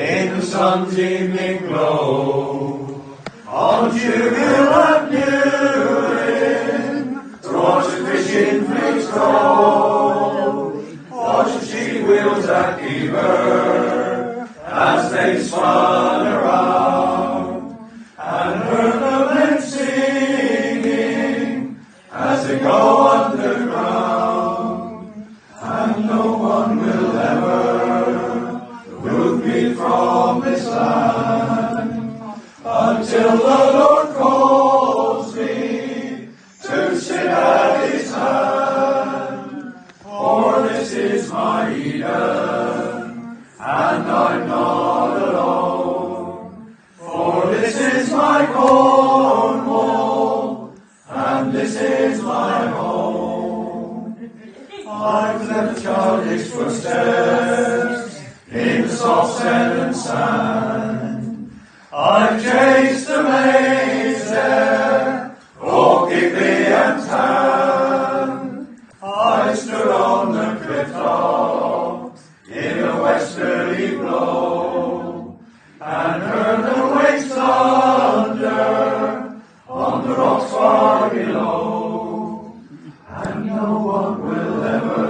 in the sun's evening glow. On Jubilee and Newlyn, watch the fishing fleets go. Watch the sheet wheels at Hever as they spun around, and heard the men singing as they go underground. And no one will ever move me from this land until the Lord calls me to sit at his hand. For this is my Eden, and I'm not alone. For this is my Cornwall, and this is my home. I've left childish footsteps in the soft sand and sand. I've chased the maids there, oh, Kigley and Tan. I stood on the cliff top in a westerly blow, and heard the waves thunder on the rocks far below. And no one will ever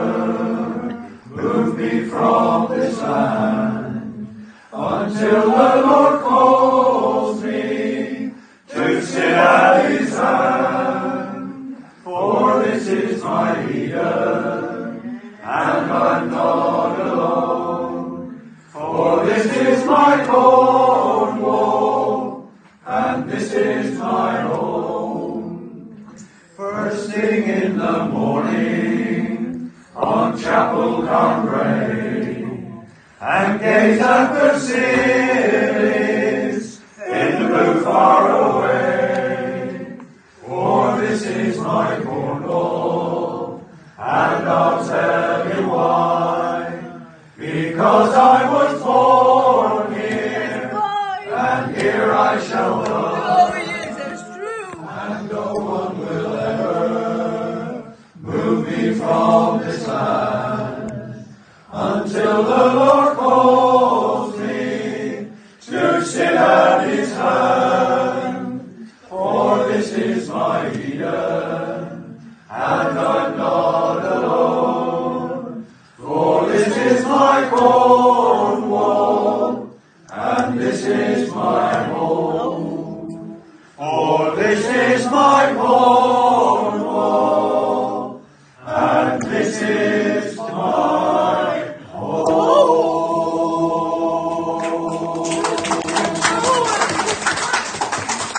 move me from this land until the Lord calls me to sit at his hand. For this is my Eden, and I'm not alone. For this is my Cornwall, and this is my home. First thing in the morning on Chapel Carnbray, and gaze at the cities in the blue far away. For this is my Cornwall, and I'll tell you why. Because